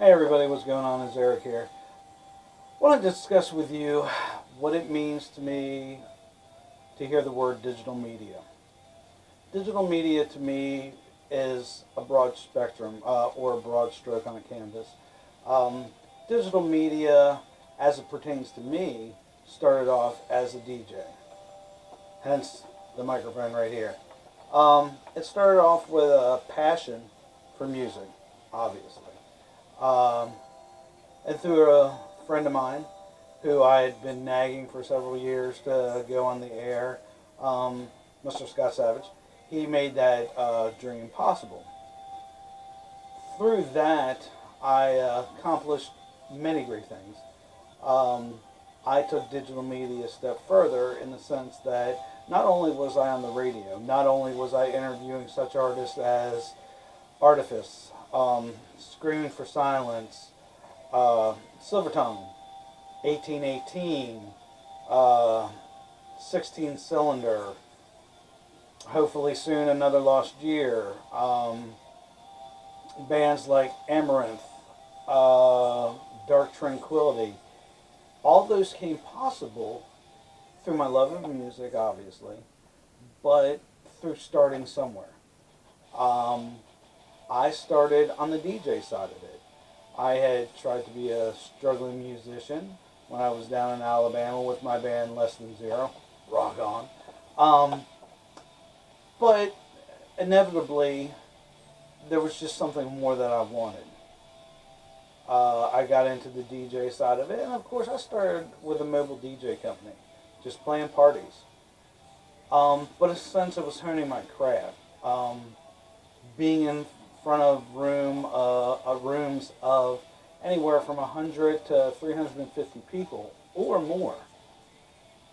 Hey everybody, what's going on? It's Eric here. I want to discuss with you what it means to me to hear the word digital media. Digital media to me is a broad spectrum or a broad stroke on a canvas. Um, Digital media, as it pertains to me, started off as a DJ, hence the microphone right here. It started off with a passion for music, obviously. Um, and through a friend of mine who I had been nagging for several years to go on the air, Mr. Scott Savage, he made that dream possible. Through that, I accomplished many great things. Um, I took digital media a step further in the sense that not only was I on the radio, not only was I interviewing such artists as Artifice, Screaming for Silence, Silvertongue, 1818, uh, 16 Cylinder, hopefully soon Another Lost Year, bands like Amaranth, Dark Tranquility. All those came possible through my love of music, obviously, but through starting somewhere. Um, I started on the DJ side of it. I had tried to be a struggling musician when I was down in Alabama with my band Less Than Zero. Rock on. Um, but inevitably, there was just something more that I wanted. I got into the DJ side of it, and of course, I started with a mobile DJ company, just playing parties. But in a sense, it was honing my craft. Being in front of rooms of anywhere from 100 to 350 people or more,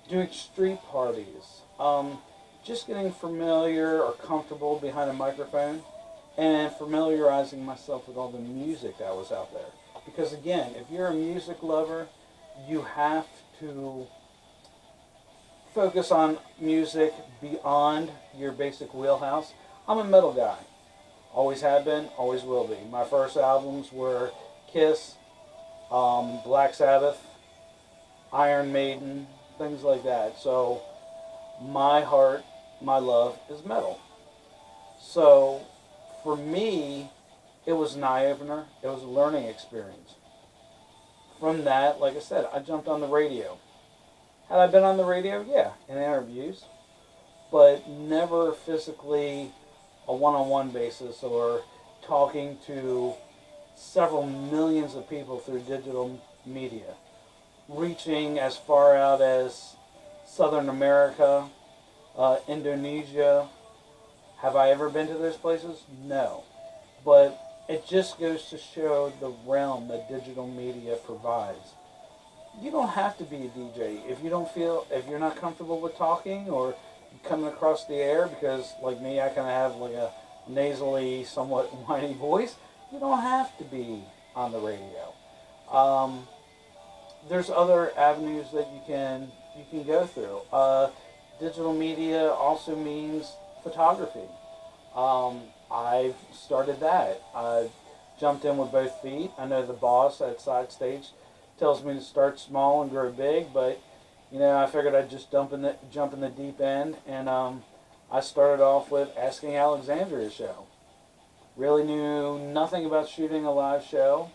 doing street parties, just getting familiar or comfortable behind a microphone and familiarizing myself with all the music that was out there. Because again, if you're a music lover, you have to focus on music beyond your basic wheelhouse. I'm a metal guy. Always have been, always will be. My first albums were Kiss, Black Sabbath, Iron Maiden, things like that. So my heart, my love is metal. So for me, it was an eye-opener. It was a learning experience. From that, like I said, I jumped on the radio. Had I been on the radio? Yeah, in interviews, but never physically a one-on-one basis or talking to several millions of people through digital media, reaching as far out as Southern America, Indonesia. Have I ever been to those places? No. But it just goes to show the realm that digital media provides. You don't have to be a DJ if you don't feel, if you're not comfortable with talking or coming across the air, because like me, I kind of have like a nasally, somewhat whiny voice. You don't have to be on the radio. Um, there's other avenues that you can go through. Digital media also means photography. I've started that. I've jumped in with both feet. I know the boss at Side Stage tells me to start small and grow big, but I figured I'd just jump in the deep end, and I started off with Asking Alexandria show. Really knew nothing about shooting a live show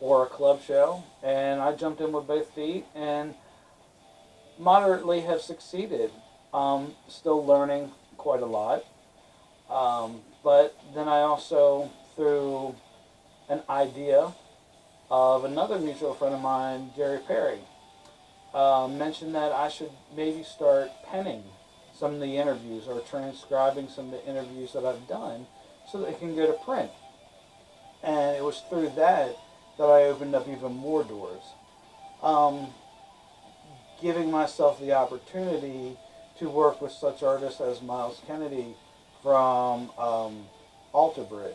or a club show, and I jumped in with both feet and moderately have succeeded. Still learning quite a lot. But then I also, through an idea of another mutual friend of mine, Jerry Perry, mentioned that I should maybe start penning some of the interviews or transcribing some of the interviews that I've done so that it can go to print. And it was through that that I opened up even more doors. Um, Giving myself the opportunity to work with such artists as Miles Kennedy from Alter Bridge,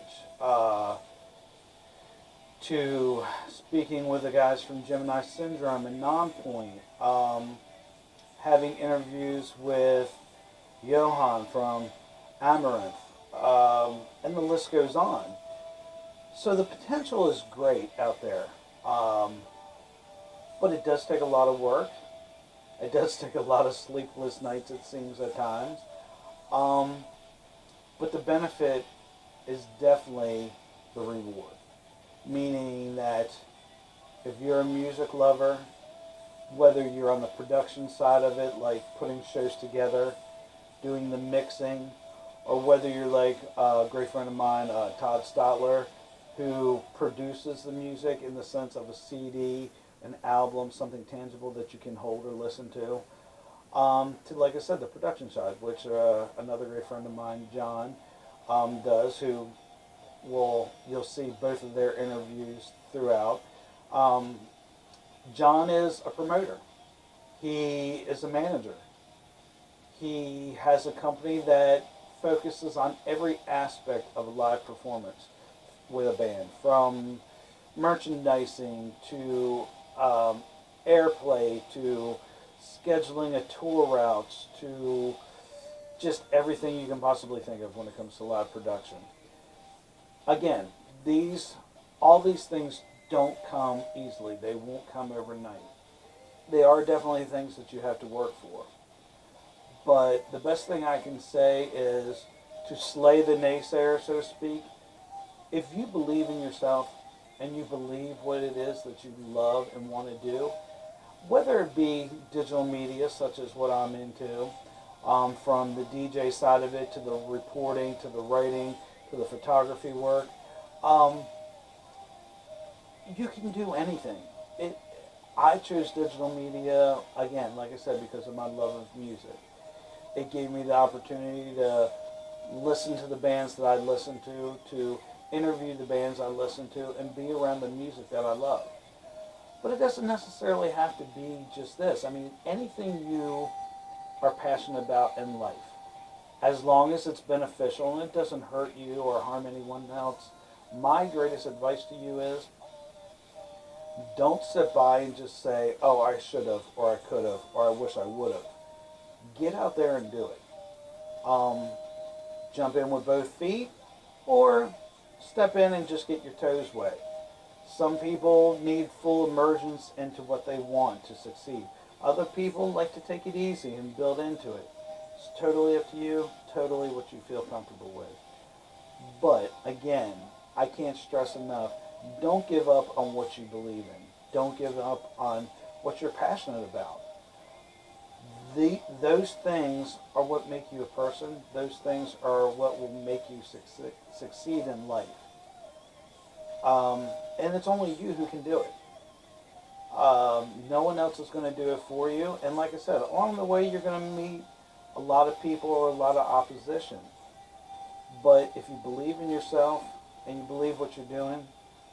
to speaking with the guys from Gemini Syndrome and Nonpoint, having interviews with Johan from Amaranth, and the list goes on. So the potential is great out there, but it does take a lot of work. It does take a lot of sleepless nights, it seems, at times. Um, but the benefit is definitely the reward. Meaning that if you're a music lover, whether you're on the production side of it, like putting shows together, doing the mixing, or whether you're like a great friend of mine, Todd Stotler, who produces the music in the sense of a CD, an album, something tangible that you can hold or listen to like I said, the production side, which another great friend of mine, John, does, who you'll see both of their interviews throughout. Um, John is a promoter. He is a manager. He has a company that focuses on every aspect of a live performance with a band, from merchandising to airplay to scheduling a tour routes to just everything you can possibly think of when it comes to live production. Again, all these things don't come easily. They won't come overnight. They are definitely things that you have to work for. But the best thing I can say is to slay the naysayer, so to speak. If you believe in yourself and you believe what it is that you love and want to do, whether it be digital media such as what I'm into, from the DJ side of it to the reporting to the writing to the photography work, you can do anything. I chose digital media, again, like I said, because of my love of music. It gave me the opportunity to listen to the bands that I listen to interview the bands I listen to, and be around the music that I love. But it doesn't necessarily have to be just this. I mean, anything you are passionate about in life, as long as it's beneficial and it doesn't hurt you or harm anyone else, my greatest advice to you is don't sit by and just say, oh, I should have, or I could have, or I wish I would have. Get out there and do it. Jump in with both feet, or step in and just get your toes wet. Some people need full immersions into what they want to succeed. Other people like to take it easy and build into it. It's totally up to you, totally what you feel comfortable with. But again, I can't stress enough, don't give up on what you believe in. Don't give up on what you're passionate about. Those things are what make you a person. Those things are what will make you succeed in life. And it's only you who can do it. No one else is going to do it for you. And like I said, along the way you're going to meet a lot of people or a lot of opposition. But if you believe in yourself and you believe what you're doing,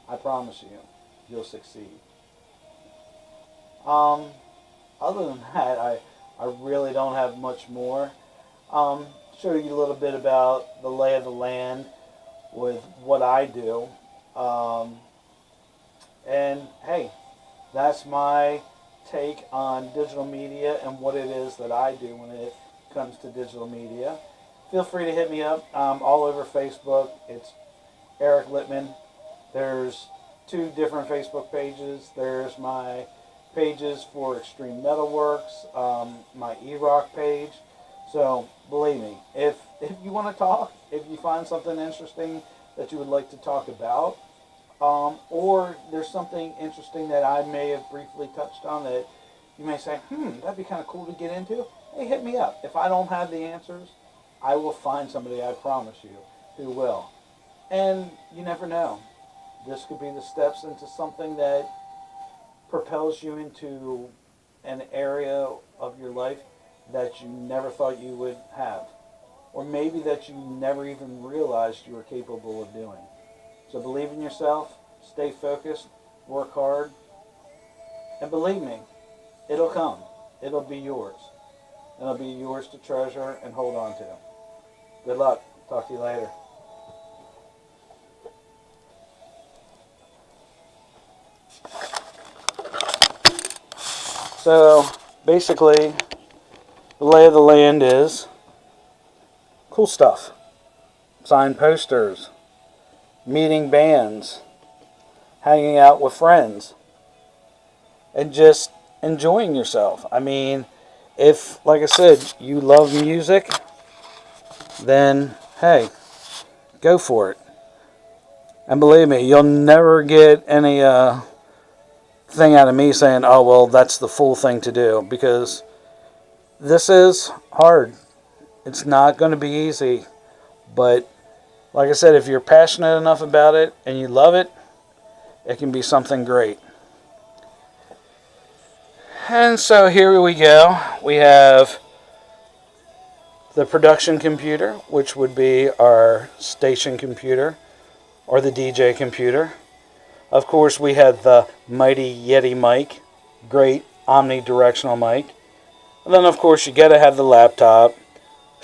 I promise you, you'll succeed. Other than that, I really don't have much more. Show you a little bit about the lay of the land with what I do. And hey, that's my take on digital media and what it is that I do when it comes to digital media. Feel free to hit me up. All over Facebook. It's Eric Littman. There's 2 different Facebook pages. There's my pages for Extreme Metalworks, my E-Rock page. So believe me, if you want to talk, if you find something interesting that you would like to talk about, or there's something interesting that I may have briefly touched on that you may say, that'd be kind of cool to get into, hey, hit me up. If I don't have the answers, I will find somebody, I promise you, who will. And you never know. This could be the steps into something that propels you into an area of your life that you never thought you would have. Or maybe that you never even realized you were capable of doing. So believe in yourself, stay focused, work hard, and believe me, it'll come. It'll be yours. It'll be yours to treasure and hold on to. Good luck. Talk to you later. So basically, the lay of the land is cool stuff. Signed posters, meeting bands, hanging out with friends, and just enjoying yourself. I mean, if, like I said, you love music, then hey, go for it. And believe me, you'll never get any thing out of me saying, oh, well, that's the full thing to do, because this is hard. It's not going to be easy. But like I said, if you're passionate enough about it and you love it, it can be something great. And so here we go. We have the production computer, which would be our station computer or the DJ computer. Of course, we had the mighty Yeti mic, great omnidirectional mic. And then, of course, you got to have the laptop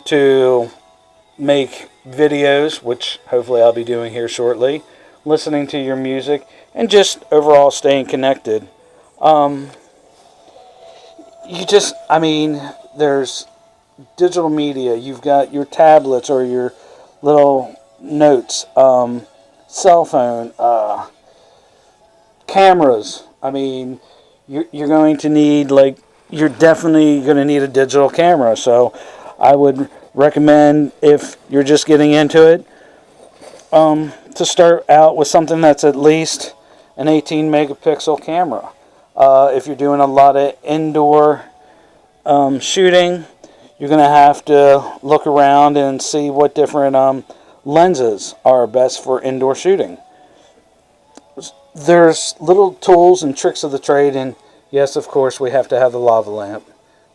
to make videos, which hopefully I'll be doing here shortly, listening to your music, and just overall staying connected. There's digital media. You've got your tablets or your little notes, cell phone, cameras. I mean, you're going to need, you're definitely going to need a digital camera. So I would recommend, if you're just getting into it, to start out with something that's at least an 18 megapixel camera. If you're doing a lot of indoor shooting, you're going to have to look around and see what different lenses are best for indoor shooting. There's little tools and tricks of the trade, and yes, of course, we have to have the lava lamp.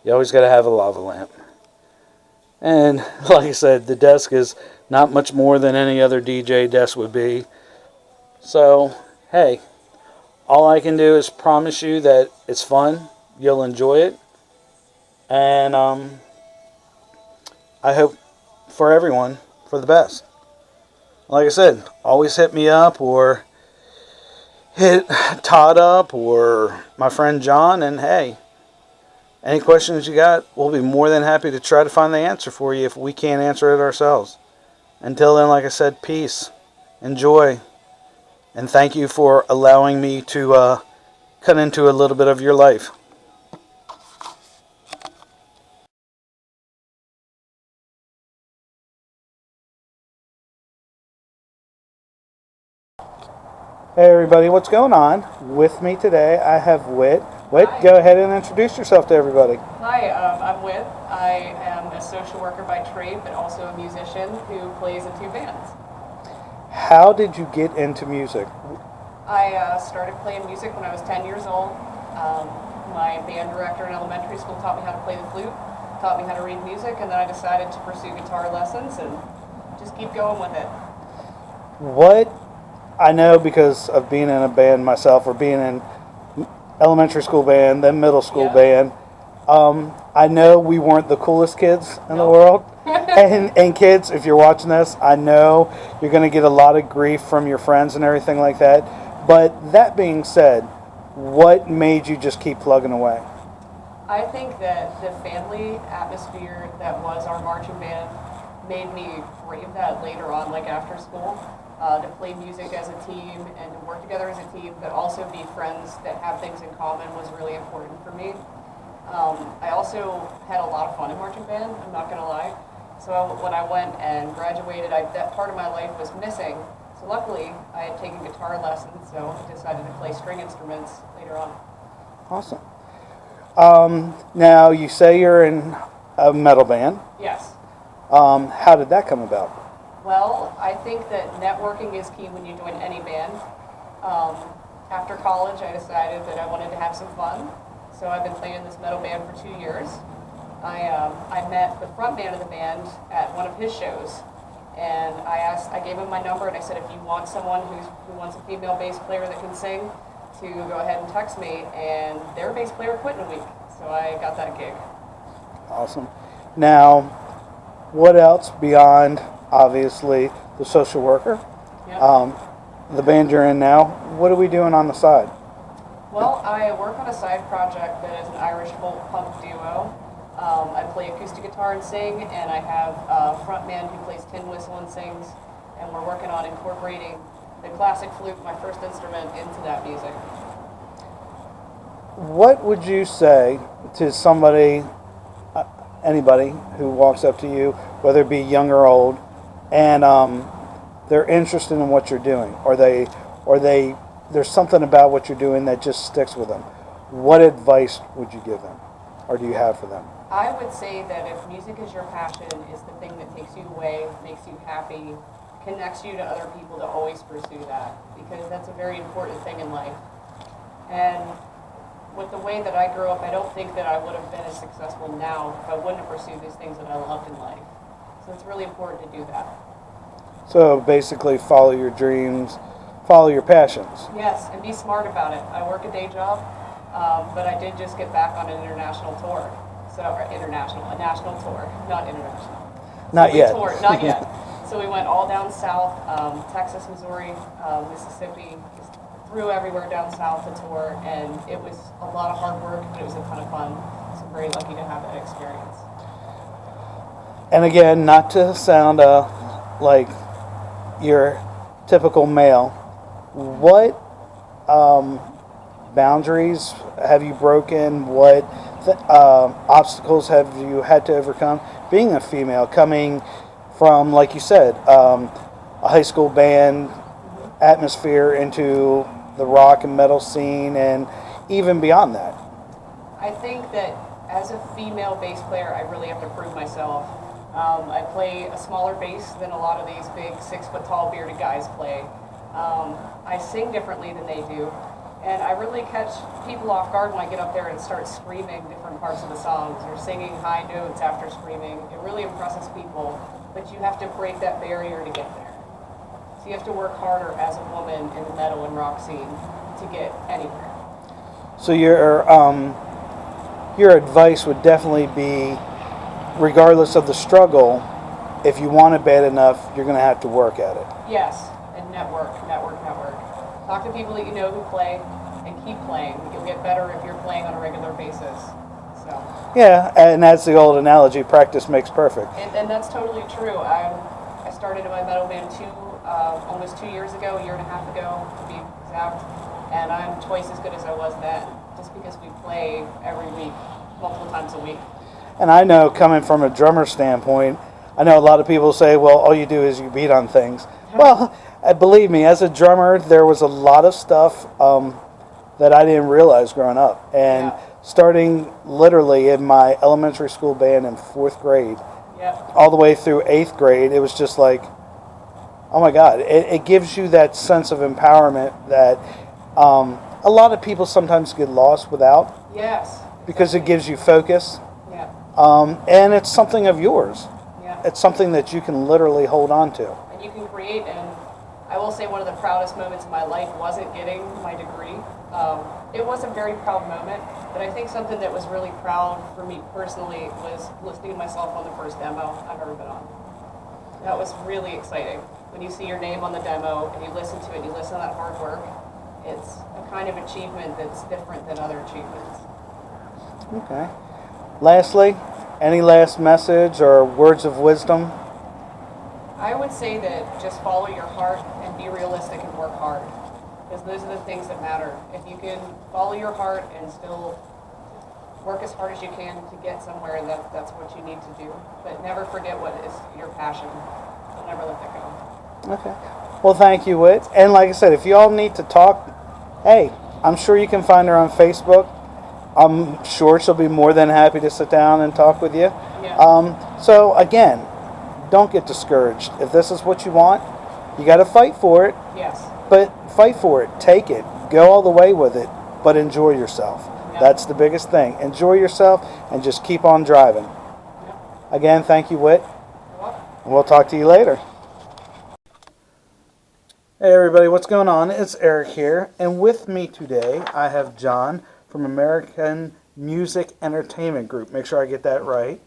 You always got to have a lava lamp. And like I said, the desk is not much more than any other DJ desk would be. So, hey, all I can do is promise you that it's fun, you'll enjoy it, and I hope for everyone for the best. Like I said, always hit me up or hit Todd up or my friend John, and hey, any questions you got, we'll be more than happy to try to find the answer for you if we can't answer it ourselves. Until then, like I said, peace, enjoy, and thank you for allowing me to cut into a little bit of your life. Hey everybody, what's going on? With me today, I have Whit. Whit, Hi. go ahead and introduce yourself to everybody. Hi, I'm Whit. I am a social worker by trade, but also a musician who plays in 2 bands. How did you get into music? I started playing music when I was 10 years old. My band director in elementary school taught me how to play the flute, taught me how to read music, and then I decided to pursue guitar lessons and just keep going with it. What I know, because of being in a band myself, or being in elementary school band, then middle school band, I know we weren't the coolest kids in the world. And kids, if you're watching this, I know you're going to get a lot of grief from your friends and everything like that. But that being said, what made you just keep plugging away? I think that the family atmosphere that was our marching band made me crave that later on, like after school. To play music as a team and to work together as a team, but also be friends that have things in common was really important for me. I also had a lot of fun in marching band, I'm not going to lie. So when I went and graduated, that part of my life was missing. So luckily, I had taken guitar lessons, so I decided to play string instruments later on. Awesome. Now, you say you're in a metal band. Yes. How did that come about? Well, I think that networking is key when you join any band. After college, I decided that I wanted to have some fun, so I've been playing in this metal band for 2 years. I met the front man of the band at one of his shows, and I gave him my number, and I said, if you want someone who wants a female bass player that can sing, to go ahead and text me, and their bass player quit in a week, so I got that gig. Awesome. Now, what else beyond, obviously, the social worker, the band you're in now, what are we doing on the side? Well, I work on a side project that is an Irish folk punk duo. I play acoustic guitar and sing, and I have a front man who plays tin whistle and sings, and we're working on incorporating the classic flute, my first instrument, into that music. What would you say to somebody, anybody who walks up to you, whether it be young or old, and they're interested in what you're doing, or there's something about what you're doing that just sticks with them? What advice would you give them, or do you have for them? I would say that if music is your passion, is the thing that takes you away, makes you happy, connects you to other people, to always pursue that, because that's a very important thing in life. And with the way that I grew up, I don't think that I would have been as successful now if I wouldn't have pursued these things that I loved in life. So it's really important to do that. So basically, follow your dreams, follow your passions. Yes, and be smart about it. I work a day job, but I did just get back on an international tour. A national tour, not international. Not yet. Not yet. So we went all down south, Texas, Missouri, Mississippi, just through everywhere down south to tour, and it was a lot of hard work, but it was a ton of fun. So I'm very lucky to have that experience. And again, not to sound like your typical male, what boundaries have you broken? What obstacles have you had to overcome being a female, coming from, like you said, a high school band atmosphere into the rock and metal scene, and even beyond that? I think that as a female bass player, I really have to prove myself. I play a smaller bass than a lot of these big 6-foot-tall bearded guys play. I sing differently than they do, and I really catch people off guard when I get up there and start screaming different parts of the songs or singing high notes after screaming. It really impresses people, but you have to break that barrier to get there. So you have to work harder as a woman in the metal and rock scene to get anywhere. So your advice would definitely be, regardless of the struggle, if you want it bad enough, you're going to have to work at it. Yes, and network. Talk to people that you know who play, and keep playing. You'll get better if you're playing on a regular basis. So. Yeah, and that's the old analogy, practice makes perfect. And that's totally true. I started in my metal band almost 2 years ago, a year and a half ago to be exact, and I'm twice as good as I was then, just because we play every week, multiple times a week. And I know, coming from a drummer standpoint, I know a lot of people say, well, all you do is you beat on things. Well, believe me, as a drummer, there was a lot of stuff that I didn't realize growing up. And starting literally in my elementary school band in 4th grade, all the way through 8th grade, it was just like, oh my God. It gives you that sense of empowerment that a lot of people sometimes get lost without. Yes. Because it gives you focus. Yeah. And it's something of yours. Yeah. It's something that you can literally hold on to. And you can create, and I will say one of the proudest moments of my life wasn't getting my degree. It was a very proud moment, but I think something that was really proud for me personally was listening to myself on the first demo I've ever been on. That was really exciting. When you see your name on the demo and you listen to it, you listen to that hard work, it's a kind of achievement that's different than other achievements. Okay. Lastly, any last message or words of wisdom? I would say that just follow your heart and be realistic and work hard, because those are the things that matter. If you can follow your heart and still work as hard as you can to get somewhere, that's what you need to do. But never forget what is your passion. So never let that go. Okay. Well, thank you, Whit. And like I said, if you all need to talk, hey, I'm sure you can find her on Facebook. I'm sure she'll be more than happy to sit down and talk with you. Yeah. So again, don't get discouraged. If this is what you want, you got to fight for it. Yes. But fight for it. Take it. Go all the way with it. But enjoy yourself. Yeah. That's the biggest thing. Enjoy yourself and just keep on driving. Yeah. Again, thank you, Whit. You're welcome. And we'll talk to you later. Hey everybody, what's going on? It's Eric here. And with me today, I have John from American Music Entertainment Group. Make sure I get that right.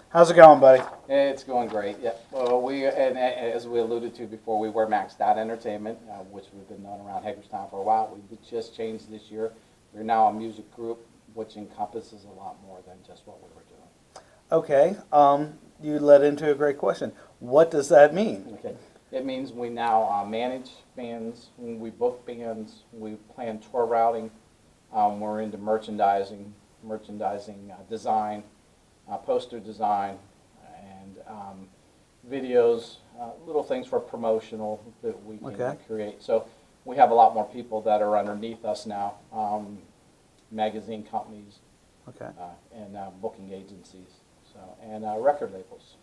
How's it going, buddy? It's going great. Yeah. Well, as we alluded to before, we were Maxed Out Entertainment, which we've been known around Hagerstown for a while. We just changed this year. We're now a music group, which encompasses a lot more than just what we were doing. Okay. You led into a great question. What does that mean? Okay. It means we now manage bands, we book bands, we plan tour routing, we're into merchandising, design, poster design, and videos, little things for promotional that we can Okay. create. So we have a lot more people that are underneath us now, magazine companies, Okay. and booking agencies, so and record labels.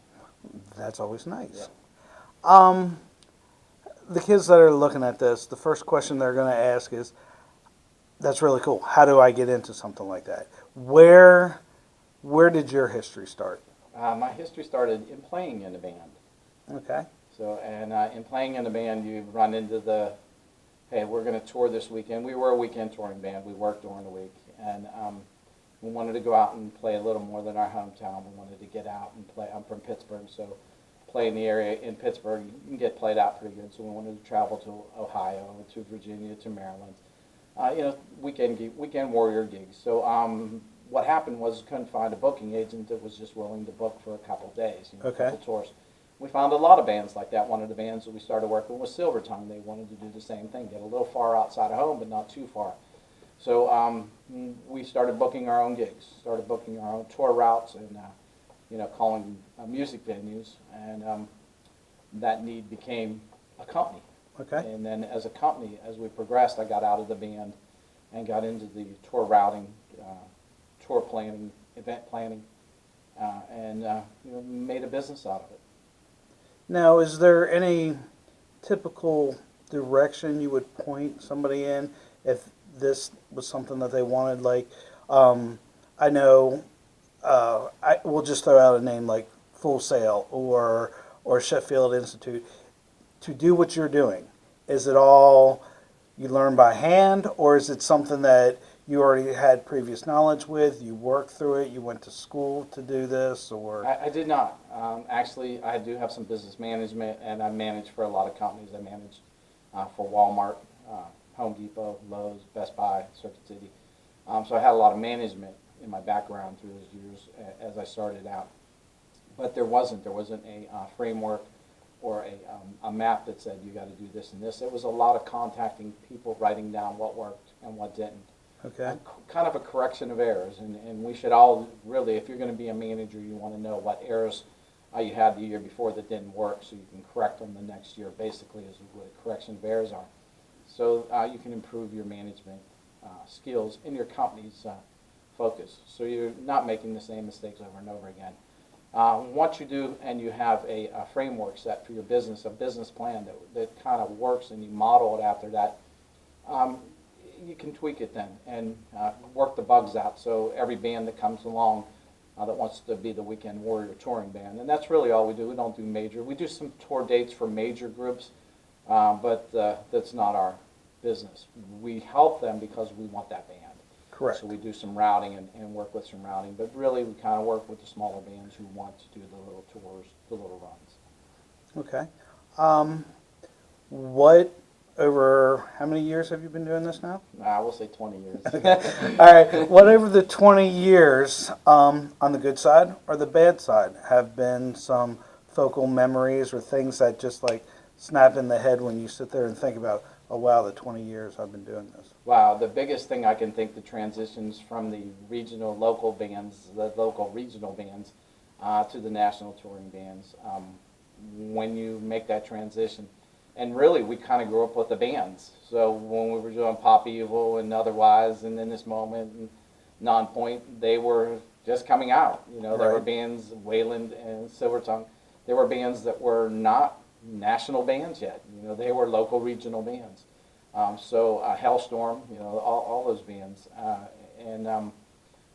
That's always nice. Yeah. The kids that are looking at this, the first question they're going to ask is, "That's really cool. How do I get into something like that?" Where did your history start? My history started in playing in a band. Okay. So, and in playing in a band, you run into the, hey, we're going to tour this weekend. We were a weekend touring band. We worked during the week, and we wanted to go out and play a little more than our hometown. We wanted to get out and play. I'm from Pittsburgh, so play in the area in Pittsburgh, you can get played out pretty good. So we wanted to travel to Ohio, to Virginia, to Maryland. Weekend warrior gigs. So what happened was couldn't find a booking agent that was just willing to book for a couple days, a Okay. couple tours. We found a lot of bands like that. One of the bands that we started working with was Silver Tongue. They wanted to do the same thing, get a little far outside of home, but not too far. So we started booking our own gigs, started booking our own tour routes, and calling music venues, and that need became a company. Okay. And then as a company, as we progressed, I got out of the band and got into the tour routing, tour planning, event planning, and made a business out of it. Now, is there any typical direction you would point somebody in if this was something that they wanted? Like, I know, I will just throw out a name like Full Sail or Sheffield Institute. To do what you're doing, is it all you learn by hand, or is it something that you already had previous knowledge with? You worked through it. You went to school to do this, or I did not. Actually, I do have some business management, and I managed for a lot of companies. I managed for Walmart, Home Depot, Lowe's, Best Buy, Circuit City. So I had a lot of management in my background through those years as I started out. But there wasn't a framework or a map that said you got to do this and this. It was a lot of contacting people, writing down what worked and what didn't. okay, Kind of a correction of errors, and we should all really, if you're going to be a manager, you want to know what errors you had the year before that didn't work, so you can correct them the next year. Basically, is what a correction of errors are. So you can improve your management skills in your company's focus, so you're not making the same mistakes over and over again. Once you do, and you have a framework set for your business, a business plan that kind of works, and you model it after that, you can tweak it then and work the bugs out. So every band that comes along that wants to be the Weekend Warrior touring band, and that's really all we do. We don't do major. We do some tour dates for major groups, but that's not our business. We help them because we want that band. correct. So we do some routing and work with some routing, but really we kind of work with the smaller bands who want to do the little tours, the little runs. Okay. What over how many years have you been doing this now? I will say 20 years. All right. What over the 20 years, on the good side or the bad side, have been some focal memories or things that just like snap in the head when you sit there and think about, oh wow, the 20 years I've been doing this? Wow, the biggest thing I can think, the transitions from the regional local bands, the local regional bands, to the national touring bands. When you make that transition, and really we kind of grew up with the bands. So when we were doing Pop Evil and Otherwise, and in this moment, and Non-Point, they were just coming out. There were Right. bands, Wayland and Silvertongue. There were bands that were not national bands yet. They were local regional bands. So Hellstorm, all those bands. And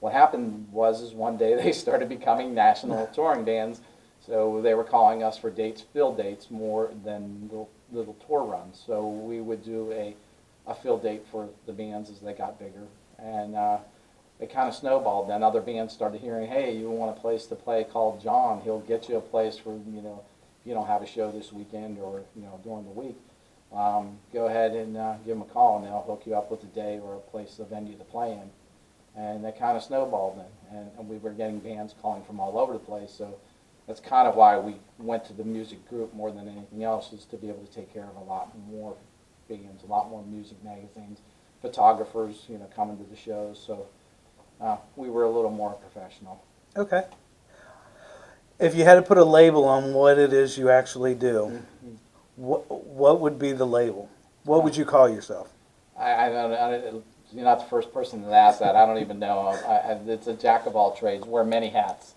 what happened was one day they started becoming national touring bands. So they were calling us for dates, field dates, more than little tour runs. So we would do a field date for the bands as they got bigger. And it kind of snowballed. Then other bands started hearing, hey, you want a place to play called John. He'll get you a place for, if you don't have a show this weekend or, during the week. Go ahead and give them a call, and they'll hook you up with a day or a place, a venue to play in. And that kind of snowballed then. And we were getting bands calling from all over the place. So That's kind of why we went to the music group more than anything else, is to be able to take care of a lot more bands, a lot more music magazines, photographers, coming to the shows. So we were a little more professional. Okay. If you had to put a label on what it is you actually do, Mhm. what would be the label? What would you call yourself? You're not the first person to ask that. I don't even know. It's a jack of all trades. Wear many hats.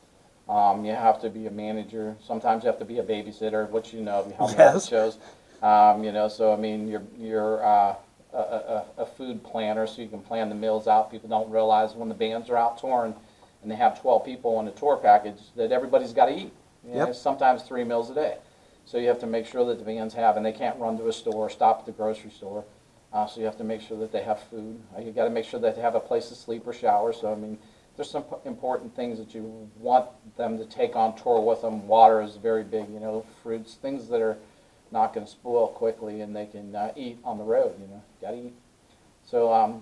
You have to be a manager. Sometimes you have to be a babysitter, which you help me out with Yes. shows. So I mean, you're a food planner, so you can plan the meals out. People don't realize when the bands are out touring and they have 12 people on a tour package that everybody's got to eat. Yep. Sometimes 3 meals a day. So you have to make sure that the bands have, and they can't run to a store, stop at the grocery store. So you have to make sure that they have food. You got to make sure that they have a place to sleep or shower. So I mean, there's some important things that you want them to take on tour with them. Water is very big, fruits, things that are not going to spoil quickly and they can eat on the road. Got to eat. So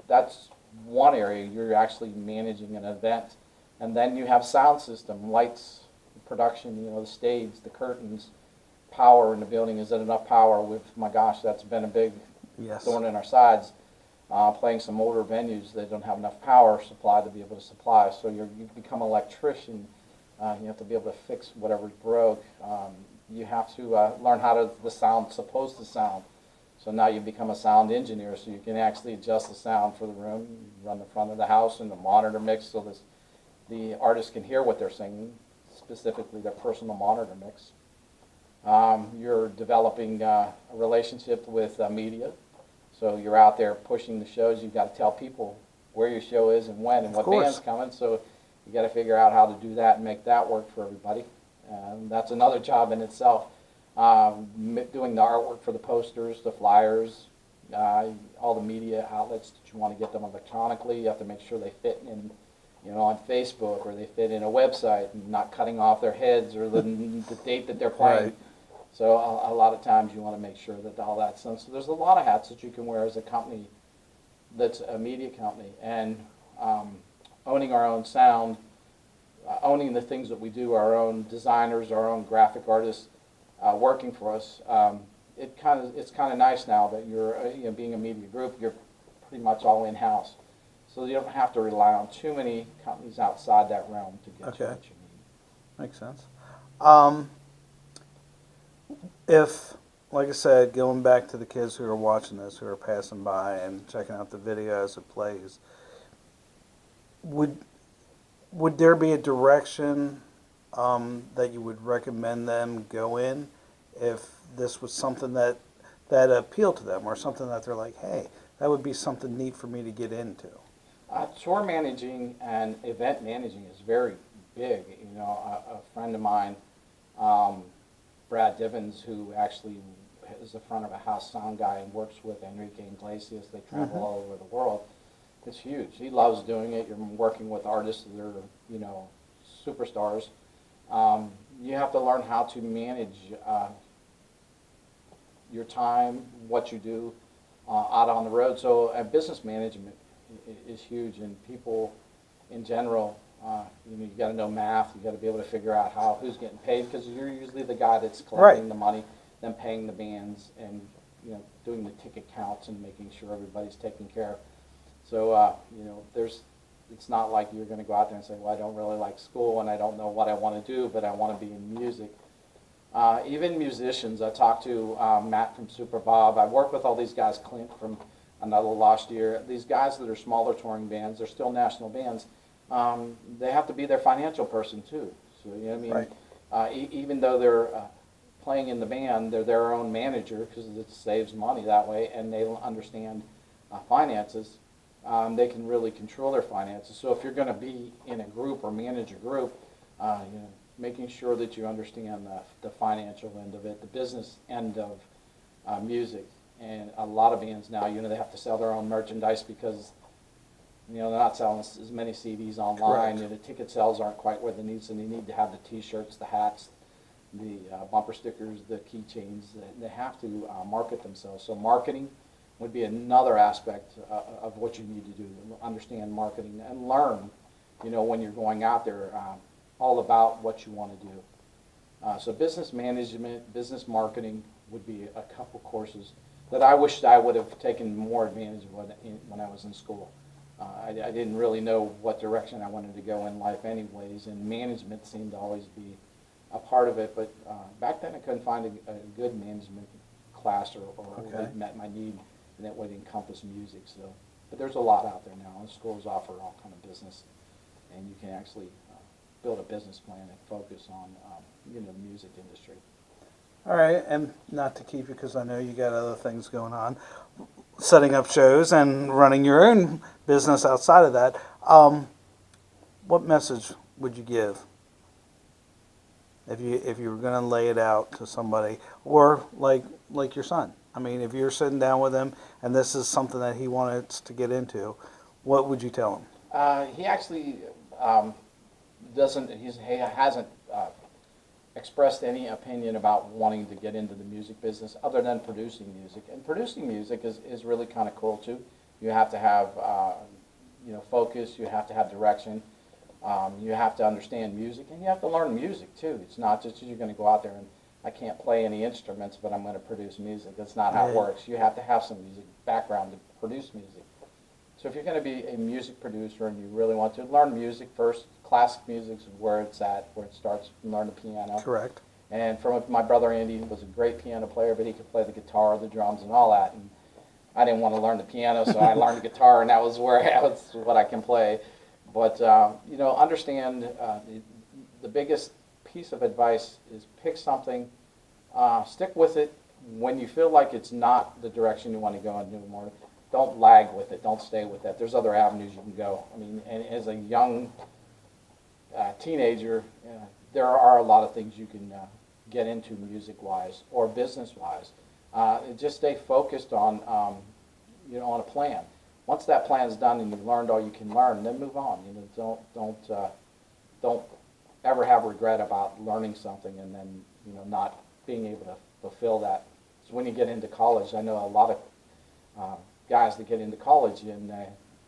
that's one area. You're actually managing an event, and then you have sound system, lights, production. The stage, the curtains, power in the building. Is it enough power? My gosh, that's been a big Yes. thorn in our sides. Playing some older venues, they don't have enough power supply to be able to supply. So you become an electrician. You have to be able to fix whatever's broke. You have to learn how the sound's supposed to sound. So now you become a sound engineer, so you can actually adjust the sound for the room, run the front of the house and the monitor mix so the artist can hear what they're singing, specifically their personal monitor mix. You're developing a relationship with media. So you're out there pushing the shows. You've got to tell people where your show is and when and what band's coming. So you got to figure out how to do that and make that work for everybody. That's another job in itself. Doing the artwork for the posters, the flyers, all the media outlets that you want to get them electronically. You have to make sure they fit in, on Facebook, or they fit in a website and not cutting off their heads or the date that they're playing. Right. So a lot of times you want to make sure that all that's done. So there's a lot of hats that you can wear as a company that's a media company. And owning our own sound, owning the things that we do, our own designers, our own graphic artists working for us, it's kind of nice now that you're being a media group, you're pretty much all in-house. So you don't have to rely on too many companies outside that realm to get you what you need. Makes sense. If, like I said, going back to the kids who are watching this, who are passing by and checking out the video as it plays, would there be a direction that you would recommend them go in if this was something that appealed to them, or something that they're like, hey, that would be something neat for me to get into? Tour managing and event managing is very big. A friend of mine, Brad Divins, who actually is the front of a house sound guy and works with Enrique Iglesias. They travel all over the world. It's huge. He loves doing it. You're working with artists that are, superstars. You have to learn how to manage your time, what you do out on the road. So business management is huge, and people in general, you got to know math. You got to be able to figure out who's getting paid, because you're usually the guy that's collecting the money, then paying the bands, and doing the ticket counts and making sure everybody's taken care of. So it's not like you're going to go out there and say, well, I don't really like school and I don't know what I want to do, but I want to be in music. Even musicians, I talked to Matt from Super Bob. I worked with all these guys, Clint from Another Lost Year. These guys that are smaller touring bands, they're still national bands. They have to be their financial person too. So even though they're playing in the band, they're their own manager, because it saves money that way, and they understand finances. They can really control their finances. So if you're going to be in a group or manage a group, making sure that you understand the financial end of it, the business end of music. And a lot of bands now, they have to sell their own merchandise, because they're not selling as many CDs online. The ticket sales aren't quite where they need, so they need to have the T-shirts, the hats, the bumper stickers, the keychains. They have to market themselves. So marketing would be another aspect of what you need to do. Understand marketing and learn, when you're going out there. all about what you want to do. So business management, business marketing would be a couple courses that I wished I would have taken more advantage of when I was in school. I didn't really know what direction I wanted to go in life anyways, and management seemed to always be a part of it. But back then I couldn't find a good management class or that met my need and that would encompass music. So, but there's a lot out there now, and schools offer all kind of business, and you can actually build a business plan and focus on the music industry. All right, and not to keep you because I know you got other things going on, setting up shows and running your own business outside of that. What message would you give if you were going to lay it out to somebody, or like your son? I mean, if you're sitting down with him and this is something that he wanted to get into, what would you tell him? He actually he hasn't expressed any opinion about wanting to get into the music business other than producing music. And producing music is really kind of cool too. You have to have focus, you have to have direction, you have to understand music, and you have to learn music too. It's not just you're going to go out there and I can't play any instruments, but I'm going to produce music. That's not how it works. You have to have some music background to produce music. So if you're going to be a music producer and you really want to learn music first, classic music is where it's at, where it starts. Learn the piano. Correct. And from my brother Andy was a great piano player, but he could play the guitar, the drums, and all that. And I didn't want to learn the piano, so I learned the guitar, and that was what I can play. But understand the biggest piece of advice is pick something, stick with it. When you feel like it's not the direction you want to go and do more, don't lag with it. Don't stay with that. There's other avenues you can go. I mean, and as a young teenager, there are a lot of things you can get into music-wise or business-wise. Just stay focused on, on a plan. Once that plan is done and you've learned all you can learn, then move on. Don't ever have regret about learning something and then not being able to fulfill that. So when you get into college, I know a lot of guys that get into college and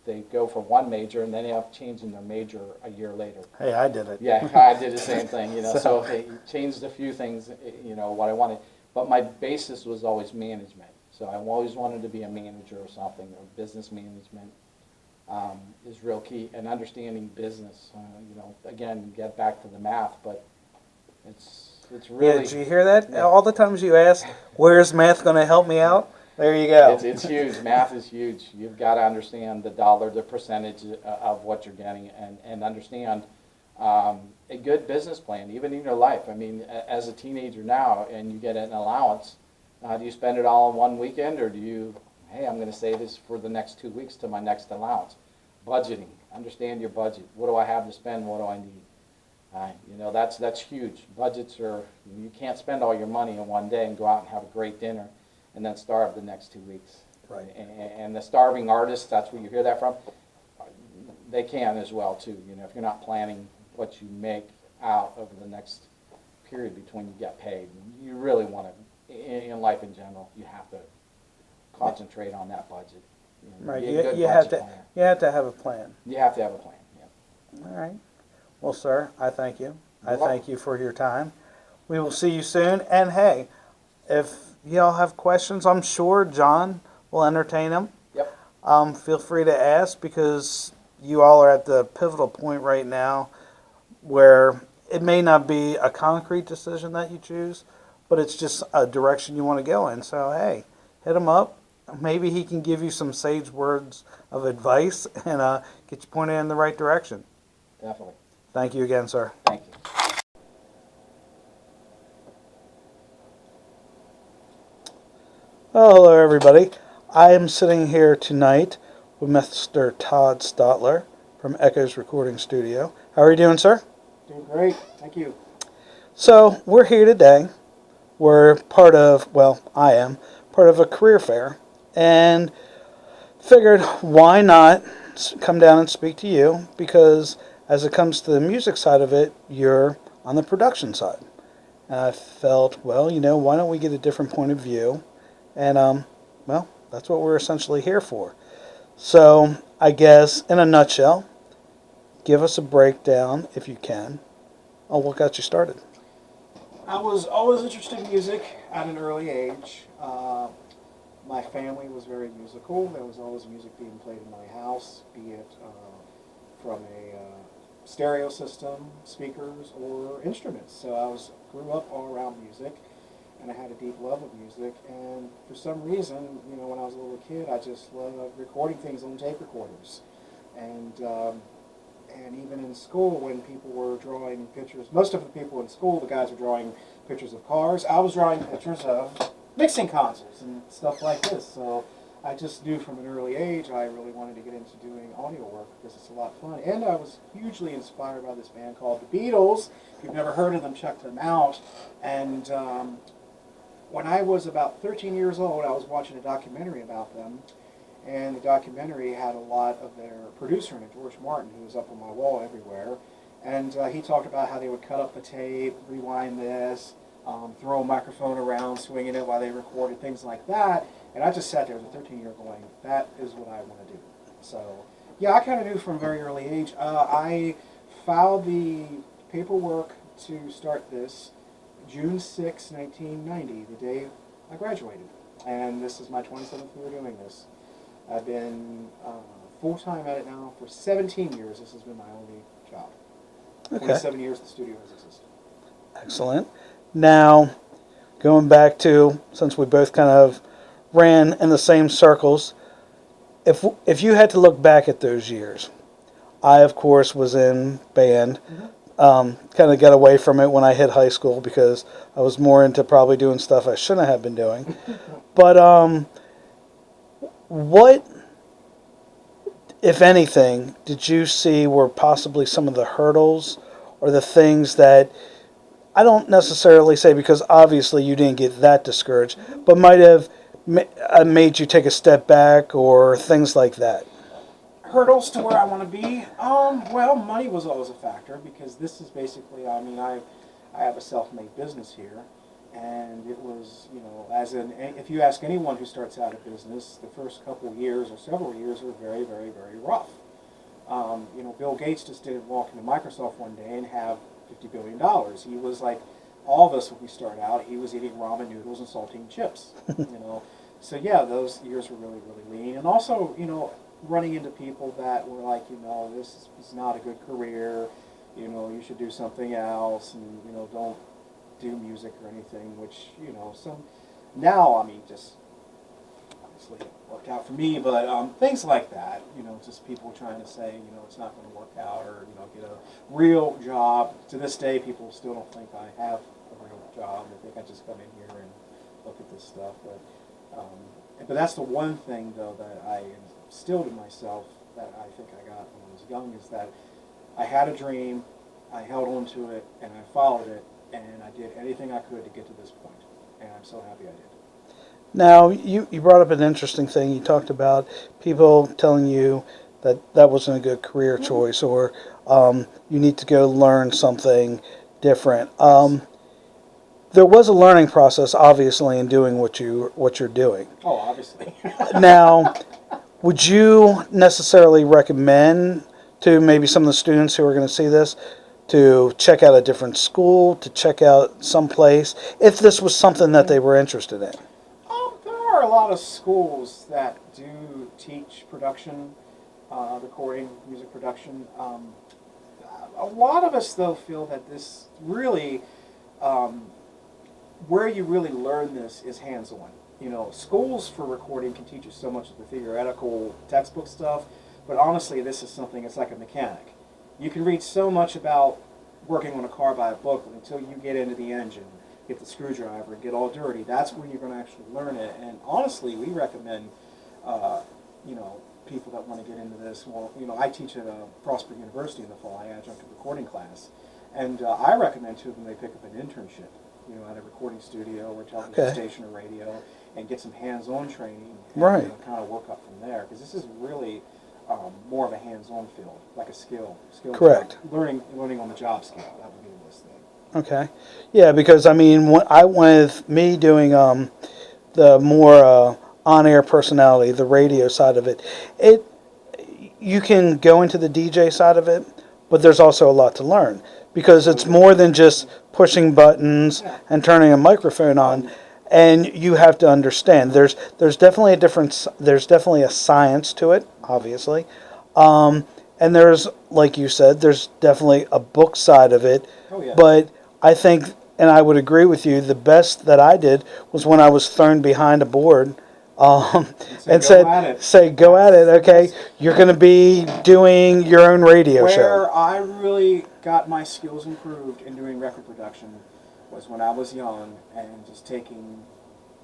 they go for one major and then they have changing their major a year later. Hey, I did it. Yeah, I did the same thing. So I changed a few things. What I wanted, but my basis was always management. So I always wanted to be a manager or something, or business management is real key. And understanding business, again, get back to the math, but it's really. Yeah, did you hear that? Yeah. All the times you ask, where's math going to help me out? There you go. It's huge. Math is huge. You've got to understand the dollar, the percentage of what you're getting, and understand a good business plan, even in your life. I mean, as a teenager now, and you get an allowance, do you spend it all in one weekend, or do you, hey, I'm going to save this for the next 2 weeks to my next allowance? Budgeting. Understand your budget. What do I have to spend? What do I need? That's huge. Budgets are, you can't spend all your money in one day and go out and have a great dinner and then starve the next 2 weeks. Right. And the starving artists, that's where you hear that from, they can as well too. If you're not planning what you make out over the next period between you get paid, you really want to, in life in general, you have to concentrate on that budget. Right. You have to have a plan. You have to have a plan. Yeah. All right. Well, sir, I thank you. I thank you for your time. We will see you soon. And hey, if y'all have questions, I'm sure John will entertain them. Yep. Feel free to ask, because you all are at the pivotal point right now where it may not be a concrete decision that you choose, but it's just a direction you want to go in. So, hey, hit him up. Maybe he can give you some sage words of advice and get you pointed in the right direction. Definitely. Thank you again, sir. Thank you. Oh, hello, everybody. I am sitting here tonight with Mr. Todd Stotler from Echoes Recording Studio. How are you doing, sir? Doing great, thank you. So, we're here today. We're part of, I am part of a career fair, and figured why not come down and speak to you, because as it comes to the music side of it, you're on the production side. And I felt, why don't we get a different point of view? And, that's what we're essentially here for. So, I guess, in a nutshell, give us a breakdown, if you can, what got you started? I was always interested in music at an early age. My family was very musical. There was always music being played in my house, be it from a stereo system, speakers, or instruments. So grew up all around music, and I had a deep love of music. And for some reason, when I was a little kid, I just loved recording things on tape recorders. And even in school, when people were drawing pictures, most of the people in school, the guys were drawing pictures of cars. I was drawing pictures of mixing consoles and stuff like this. So I just knew from an early age I really wanted to get into doing audio work because it's a lot of fun. And I was hugely inspired by this band called the Beatles. If you've never heard of them, check them out. And when I was about 13 years old, I was watching a documentary about them. And the documentary had a lot of their producer in it, George Martin, who was up on my wall everywhere. And he talked about how they would cut up the tape, rewind this, throw a microphone around, swinging it while they recorded, things like that. And I just sat there as a 13-year-old going, that is what I want to do. So, yeah, I kind of knew from a very early age. I filed the paperwork to start this June 6, 1990, the day I graduated. And this is my 27th year doing this. I've been full-time at it now for 17 years. This has been my only job. Okay. 27 years the studio has existed. Excellent. Now, going back to, since we both kind of ran in the same circles, if you had to look back at those years, I, of course, was in band. Kind of got away from it when I hit high school because I was more into probably doing stuff I shouldn't have been doing. But what, if anything, did you see were possibly some of the hurdles or the things that, I don't necessarily say because obviously you didn't get that discouraged, but might have made you take a step back or things like that? Hurdles to where I want to be? Well, money was always a factor because this is basically, I have a self-made business here. And it was, if you ask anyone who starts out a business, the first couple years or several years are very, very, very rough. Bill Gates just didn't walk into Microsoft one day and have $50 billion. He was like all of us when we started out. He was eating ramen noodles and saltine chips, So yeah, those years were really, really lean. And also, running into people that were like, this is not a good career. You should do something else, and don't do music or anything, which, now, just obviously it worked out for me, but things like that, just people trying to say, it's not going to work out, or, get a real job. To this day, people still don't think I have a real job. They think I just come in here and look at this stuff, but that's the one thing, though, that I instilled in myself that I think I got when I was young, is that I had a dream, I held on to it, and I followed it, and I did anything I could to get to this point, and I'm so happy I did. Now, you brought up an interesting thing. You talked about people telling you that wasn't a good career choice, or you need to go learn something different. There was a learning process, obviously, in doing what you're doing. Oh, obviously. Now, would you necessarily recommend to maybe some of the students who are going to see this to check out a different school, to check out some place, if this was something that they were interested in? There are a lot of schools that do teach production, recording, music production. A lot of us, though, feel that this really, where you really learn this is hands-on. Schools for recording can teach you so much of the theoretical textbook stuff, but honestly, this is something, it's like a mechanic. You can read so much about working on a car by a book, but until you get into the engine, get the screwdriver, and get all dirty, that's when you're going to actually learn it. And honestly, we recommend, people that want to get into this. Well, I teach at Frostburg University in the fall. I adjunct a recording class, and I recommend to them they pick up an internship, at a recording studio or television station or radio, and get some hands-on training, and right, kind of work up from there. Because this is really more of a hands-on field, like a skill. Correct. Learning on the job skill. That would be the best thing. Okay. Yeah, because with me doing the more on-air personality, the radio side of it, you can go into the DJ side of it, but there's also a lot to learn because it's more than just pushing buttons and turning a microphone on. And you have to understand there's definitely a difference. There's definitely a science to it, obviously, and there's, like you said, there's definitely a book side of it. Oh, yeah. But I think, and I would agree with you, the best that I did was when I was thrown behind a board and say, go at it. Okay, you're going to be doing your own radio show. Where I really got my skills improved in doing record production was when I was young and just taking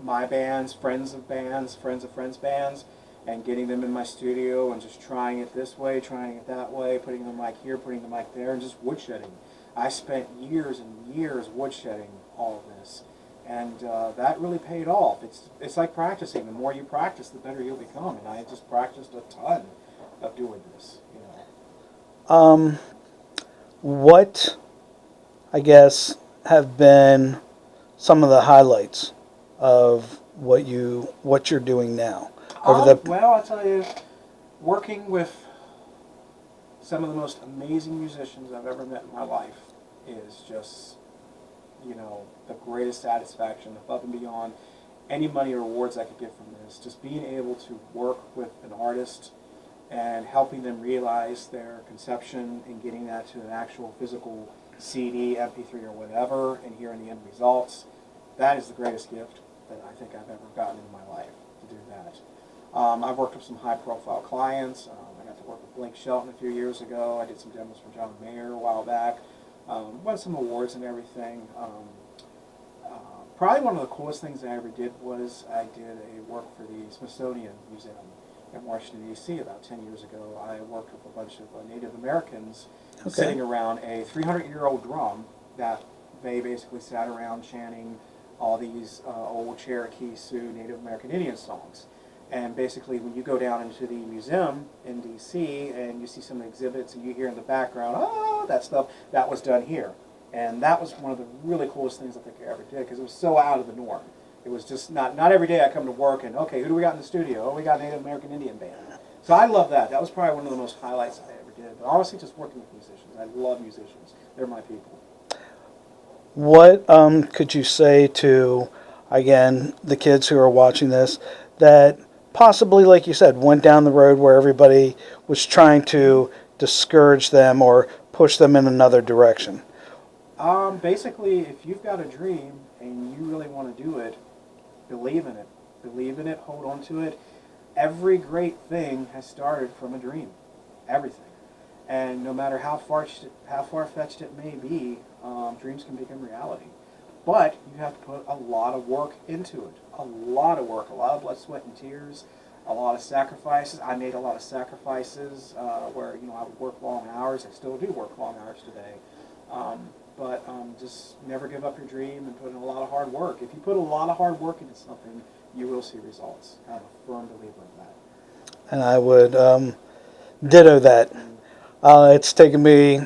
my bands, friends of friends' bands, and getting them in my studio and just trying it this way, trying it that way, putting the mic here, putting the mic there, and just woodshedding. I spent years and years woodshedding all of this, and that really paid off. It's like practicing. The more you practice, the better you'll become, and I just practiced a ton of doing this. What, I guess, have been some of the highlights of what you're doing now? Well, I'll tell you, working with some of the most amazing musicians I've ever met in my life is just, the greatest satisfaction above and beyond any money or awards I could get from this. Just being able to work with an artist and helping them realize their conception and getting that to an actual physical CD, MP3, or whatever, and hearing the end results, that is the greatest gift that I think I've ever gotten in my life, to do that. I've worked with some high-profile clients. I got to work with Blake Shelton a few years ago. I did some demos for John Mayer a while back. Won some awards and everything. Probably one of the coolest things I ever did was I did a work for the Smithsonian Museum in Washington, D.C. about 10 years ago. I worked with a bunch of Native Americans sitting around a 300-year-old drum that they basically sat around chanting all these old Cherokee, Sioux, Native American Indian songs. And basically, when you go down into the museum in D.C. and you see some of the exhibits and you hear in the background, oh, that stuff, that was done here. And that was one of the really coolest things I think I ever did because it was so out of the norm. It was just not every day I come to work and, okay, who do we got in the studio? Oh, we got a Native American Indian band. So I love that. That was probably one of the most highlights I ever did. But honestly, just working with musicians. I love musicians. They're my people. What could you say to, again, the kids who are watching this that possibly, like you said, went down the road where everybody was trying to discourage them or push them in another direction? Basically, if you've got a dream and you really want to do it, believe in it. Believe in it, hold on to it. Every great thing has started from a dream. Everything. And no matter how far-fetched it may be, dreams can become reality. But you have to put a lot of work into it. A lot of work, a lot of blood, sweat, and tears, a lot of sacrifices. I made a lot of sacrifices where, I would work long hours. I still do work long hours today. But just never give up your dream and put in a lot of hard work. If you put a lot of hard work into something, you will see results. I'm a firm believer in that. And I would ditto that. It's taken me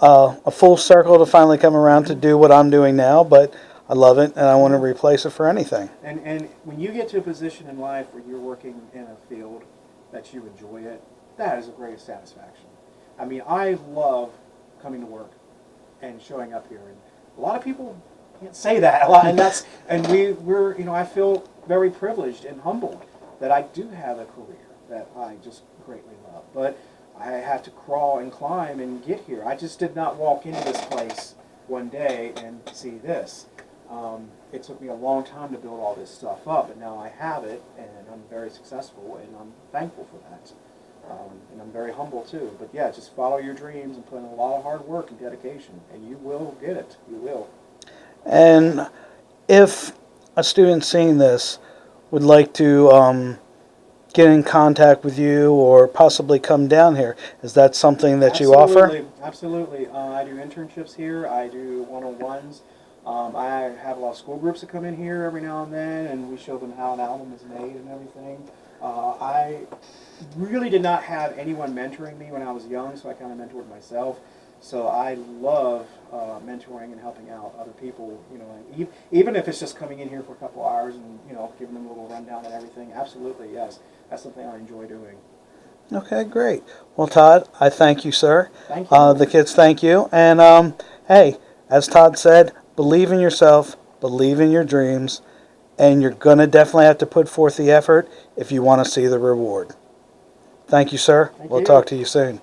a full circle to finally come around to do what I'm doing now, but I love it, and I want to replace it for anything. And when you get to a position in life where you're working in a field that you enjoy it, that is the greatest satisfaction. I mean, I love coming to work and showing up here, and a lot of people can't say that a lot, and we're I feel very privileged and humbled that I do have a career that I just greatly love, but I had to crawl and climb and get here. I just did not walk into this place one day and see this. It took me a long time to build all this stuff up, but now I have it, and I'm very successful, and I'm thankful for that. And I'm very humble too. But yeah, just follow your dreams and put in a lot of hard work and dedication, and you will get it. You will. And if a student seeing this would like to get in contact with you or possibly come down here, is that something that you offer? Absolutely. I do internships here. I do one-on-ones. I have a lot of school groups that come in here every now and then, and we show them how an album is made and everything. I really did not have anyone mentoring me when I was young, so I kind of mentored myself. So I love mentoring and helping out other people. Even if it's just coming in here for a couple hours and giving them a little rundown and everything. Absolutely, yes, that's something I enjoy doing. Okay, great. Well, Todd, I thank you, sir. Thank you. The kids thank you. And hey, as Todd said, believe in yourself, believe in your dreams, and you're going to definitely have to put forth the effort if you want to see the reward. Thank you, sir. Thank We'll you. talk to you soon.